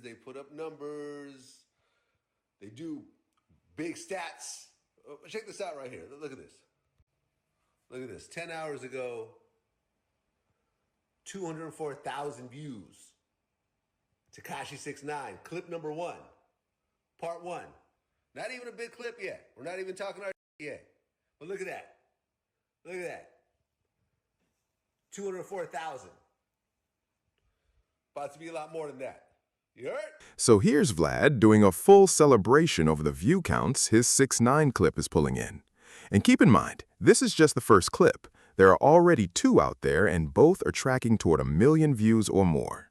They put up numbers. They do big stats. Check this out right here. Look at this. Look at this. 10 hours ago, 204,000 views. Tekashi 6ix9ine, clip number 1, part 1. Not even a big clip yet. We're not even talking our yet. But look at that. Look at that. 204,000. About to be a lot more than that. You heard? So here's Vlad doing a full celebration over the view counts his 6ix9ine clip is pulling in. And keep in mind, this is just the first clip. There are already 2 out there and both are tracking toward 1 million views or more.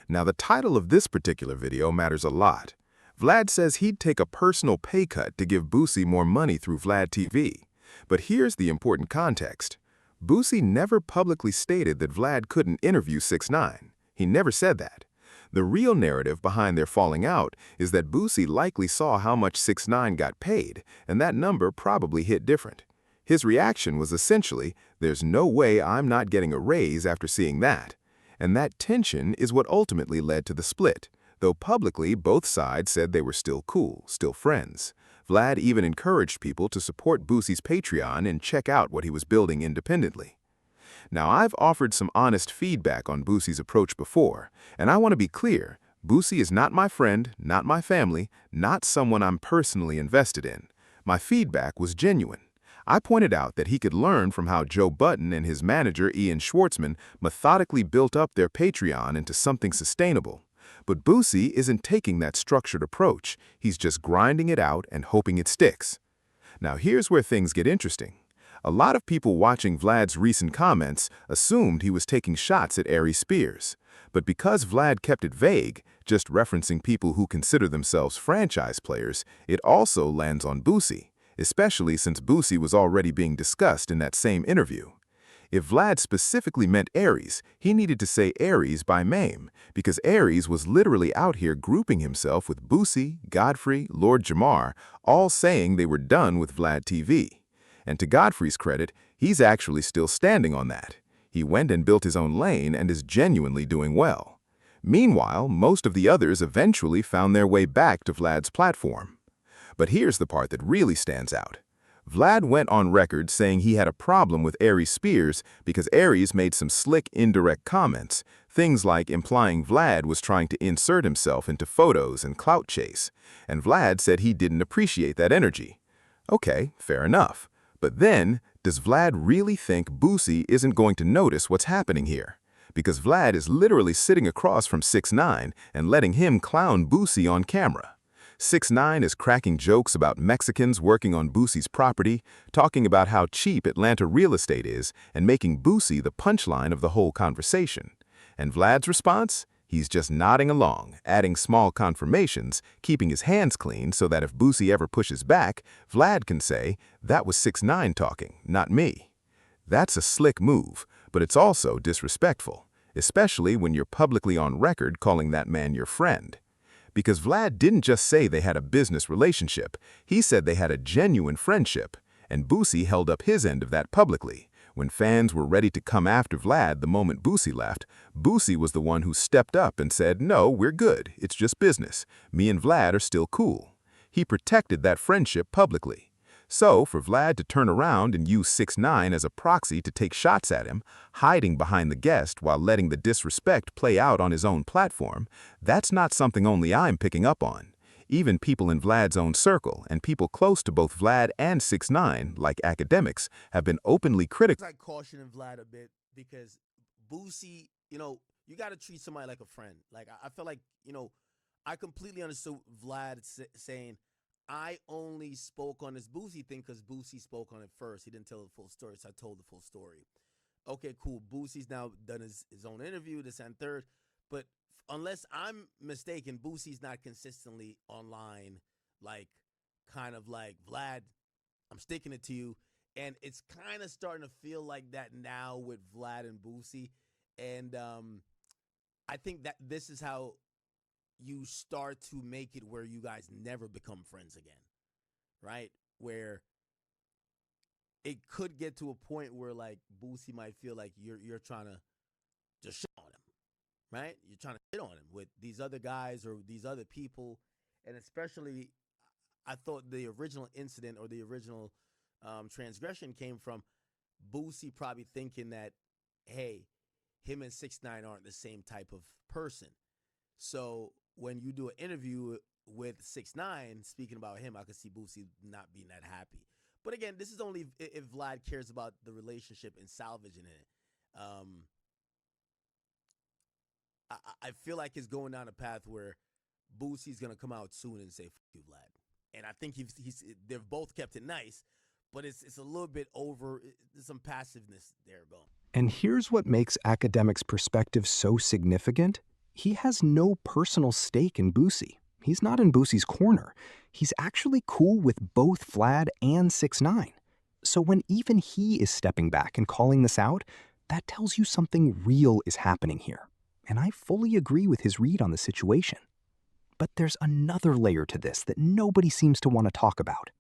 Now the title of this particular video matters a lot. Vlad says he'd take a personal pay cut to give Boosie more money through Vlad TV. But here's the important context. Boosie never publicly stated that Vlad couldn't interview 6ix9ine. He never said that. The real narrative behind their falling out is that Boosie likely saw how much 6ix9ine got paid, and that number probably hit different. His reaction was essentially, "There's no way I'm not getting a raise after seeing that." And that tension is what ultimately led to the split, though publicly both sides said they were still cool, still friends. Vlad even encouraged people to support Boosie's Patreon and check out what he was building independently. Now, I've offered some honest feedback on Boosie's approach before, and I want to be clear, Boosie is not my friend, not my family, not someone I'm personally invested in. My feedback was genuine. I pointed out that he could learn from how Joe Budden and his manager Ian Schwartzman methodically built up their Patreon into something sustainable. But Boosie isn't taking that structured approach. He's just grinding it out and hoping it sticks. Now here's where things get interesting. A lot of people watching Vlad's recent comments assumed he was taking shots at Aries Spears. But because Vlad kept it vague, just referencing people who consider themselves franchise players, it also lands on Boosie, especially since Boosie was already being discussed in that same interview. If Vlad specifically meant Aries, he needed to say Aries by name, because Aries was literally out here grouping himself with Boosie, Godfrey, Lord Jamar, all saying they were done with Vlad TV. And to Godfrey's credit, he's actually still standing on that. He went and built his own lane and is genuinely doing well. Meanwhile, most of the others eventually found their way back to Vlad's platform. But here's the part that really stands out. Vlad went on record saying he had a problem with Aries Spears because Aries made some slick indirect comments, things like implying Vlad was trying to insert himself into photos and clout chase, and Vlad said he didn't appreciate that energy. Okay, fair enough. But then, does Vlad really think Boosie isn't going to notice what's happening here? Because Vlad is literally sitting across from 6ix9ine and letting him clown Boosie on camera. 6ix9ine is cracking jokes about Mexicans working on Boosie's property, talking about how cheap Atlanta real estate is, and making Boosie the punchline of the whole conversation. And Vlad's response? He's just nodding along, adding small confirmations, keeping his hands clean so that if Boosie ever pushes back, Vlad can say, "That was 6ix9ine talking, not me." That's a slick move, but it's also disrespectful, especially when you're publicly on record calling that man your friend. Because Vlad didn't just say they had a business relationship, he said they had a genuine friendship, and Boosie held up his end of that publicly. When fans were ready to come after Vlad the moment Boosie left, Boosie was the one who stepped up and said, "No, we're good, it's just business. Me and Vlad are still cool." He protected that friendship publicly. So, for Vlad to turn around and use 6ix9ine as a proxy to take shots at him, hiding behind the guest while letting the disrespect play out on his own platform, that's not something only I'm picking up on. Even people in Vlad's own circle and people close to both Vlad and 6ix9ine, like academics, have been openly critical. I caution Vlad a bit because Boosie, you got to treat somebody like a friend. Like, I feel like, I completely understood Vlad saying, I only spoke on this Boosie thing because Boosie spoke on it first. He didn't tell the full story, so I told the full story. Okay, cool. Boosie's now done his own interview, this and third. But unless I'm mistaken, Boosie's not consistently online, like, kind of like, Vlad, I'm sticking it to you. And it's kind of starting to feel like that now with Vlad and Boosie. And I think that this is how you start to make it where you guys never become friends again, right? Where it could get to a point where, like, Boosie might feel like you're trying to just shit on him, right? You're trying to hit on him with these other guys or these other people. And especially, I thought the original incident or the original transgression came from Boosie probably thinking that, hey, him and 6ix9ine aren't the same type of person. So when you do an interview with 6ix9ine speaking about him, I could see Boosie not being that happy. But again, this is only if Vlad cares about the relationship and salvaging it. I feel like it's going down a path where Boosie's gonna come out soon and say "fuck you, Vlad," and I think they've both kept it nice, but it's a little bit over. There's some passiveness there going. And here's what makes Academic's perspective so significant. He has no personal stake in Boosie. He's not in Boosie's corner. He's actually cool with both Vlad and 6ix9ine. So when even he is stepping back and calling this out, that tells you something real is happening here. And I fully agree with his read on the situation. But there's another layer to this that nobody seems to want to talk about.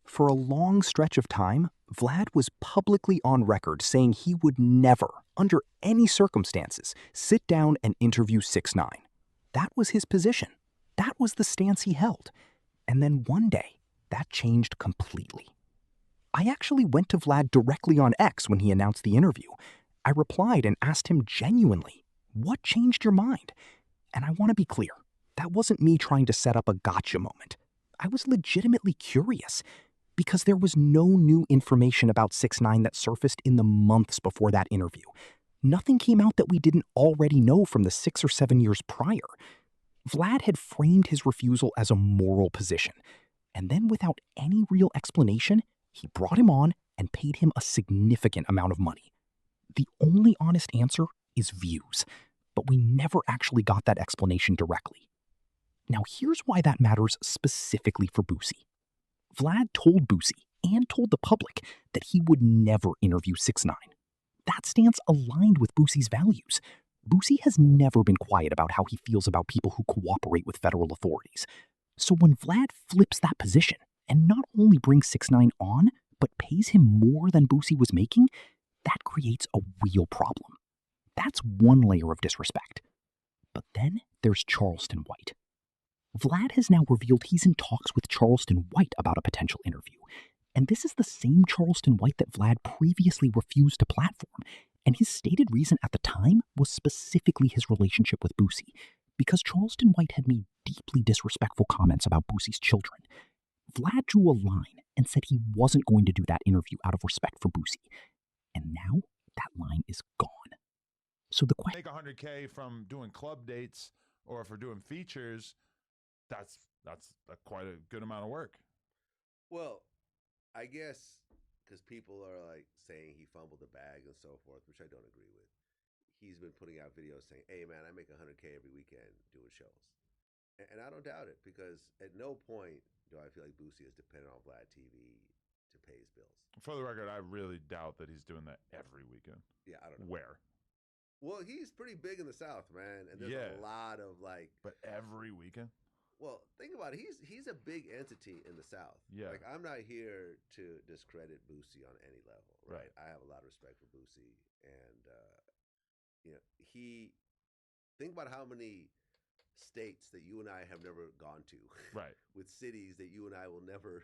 For a long stretch of time, Vlad was publicly on record saying he would never, under any circumstances, sit down and interview 6ix9ine. That was his position. That was the stance he held. And then one day, that changed completely. I actually went to Vlad directly on X when he announced the interview. I replied and asked him genuinely, "What changed your mind?" And I want to be clear, that wasn't me trying to set up a gotcha moment. I was legitimately curious, because there was no new information about 6ix9ine that surfaced in the months before that interview. Nothing came out that we didn't already know from the 6 or 7 years prior. Vlad had framed his refusal as a moral position, and then without any real explanation, he brought him on and paid him a significant amount of money. The only honest answer is views, but we never actually got that explanation directly. Now here's why that matters specifically for Boosie. Vlad told Boosie and told the public that he would never interview 6ix9ine. That stance aligned with Boosie's values. Boosie has never been quiet about how he feels about people who cooperate with federal authorities. So when Vlad flips that position and not only brings 6ix9ine on, but pays him more than Boosie was making, that creates a real problem. That's one layer of disrespect. But then there's Charleston White. Vlad has now revealed he's in talks with Charleston White about a potential interview. And this is the same Charleston White that Vlad previously refused to platform. And his stated reason at the time was specifically his relationship with Boosie, because Charleston White had made deeply disrespectful comments about Boosie's children. Vlad drew a line and said he wasn't going to do that interview out of respect for Boosie. And now that line is gone. So the question... Make 100K from doing club dates or for doing features, that's quite a good amount of work. Well, I guess because people are like saying he fumbled the bag and so forth, which I don't agree with. He's been putting out videos saying, "Hey man, I make 100K every weekend doing shows," and I don't doubt it, because at no point do I feel like Boosie is dependent on Vlad TV to pay his bills. For the record, I really doubt that he's doing that every weekend. Yeah, I don't know where. Well, he's pretty big in the South, man, and there's a lot of like. But every weekend. Well, think about it. He's a big entity in the South. Yeah. Like, I'm not here to discredit Boosie on any level, right? I have a lot of respect for Boosie, and think about how many states that you and I have never gone to, right? With cities that you and I will never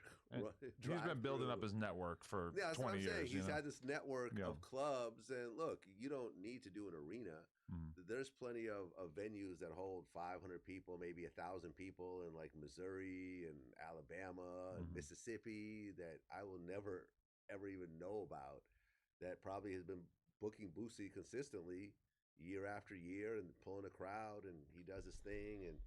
He's been building up his network for 20 years. He's had this network of clubs, and look, you don't need to do an arena. There's plenty of venues that hold 500 people, maybe 1,000 people in like Missouri and Alabama and Mississippi that I will never, ever even know about, that probably has been booking Boosie consistently year after year and pulling a crowd, and he does his thing, and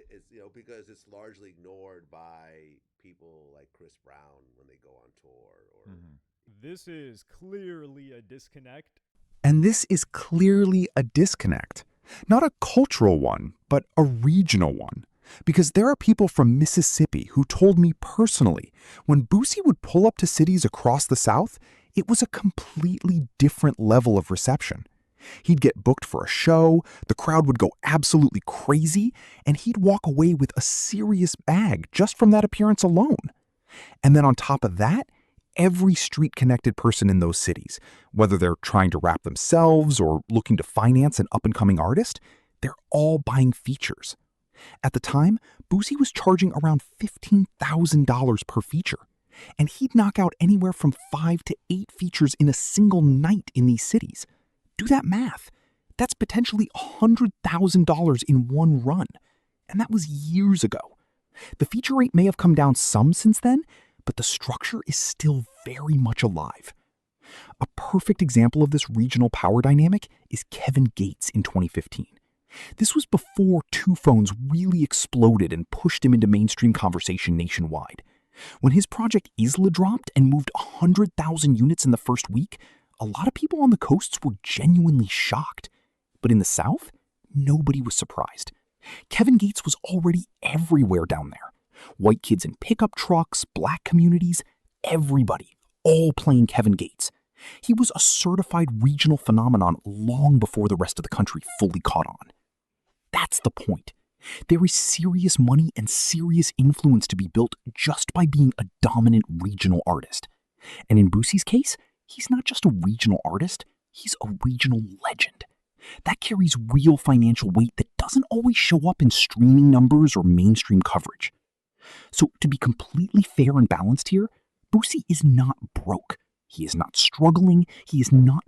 it's, because it's largely ignored by people like Chris Brown when they go on tour. Or This is clearly a disconnect. And this is clearly a disconnect. Not a cultural one, but a regional one. Because there are people from Mississippi who told me personally, when Boosie would pull up to cities across the South, it was a completely different level of reception. He'd get booked for a show, the crowd would go absolutely crazy, and he'd walk away with a serious bag just from that appearance alone. And then on top of that, every street-connected person in those cities, whether they're trying to rap themselves or looking to finance an up-and-coming artist, they're all buying features. At the time, Boosie was charging around $15,000 per feature, and he'd knock out anywhere from 5 to 8 features in a single night in these cities. Do that math. That's potentially $100,000 in one run, and that was years ago. The feature rate may have come down some since then, but the structure is still very much alive. A perfect example of this regional power dynamic is Kevin Gates in 2015. This was before Two Phones really exploded and pushed him into mainstream conversation nationwide. When his project Isla dropped and moved 100,000 units in the first week, a lot of people on the coasts were genuinely shocked. But in the South, nobody was surprised. Kevin Gates was already everywhere down there. White kids in pickup trucks, black communities, everybody, all playing Kevin Gates. He was a certified regional phenomenon long before the rest of the country fully caught on. That's the point. There is serious money and serious influence to be built just by being a dominant regional artist. And in Boosie's case, he's not just a regional artist, he's a regional legend. That carries real financial weight that doesn't always show up in streaming numbers or mainstream coverage. So to be completely fair and balanced here, Boosie is not broke. He is not struggling. He is not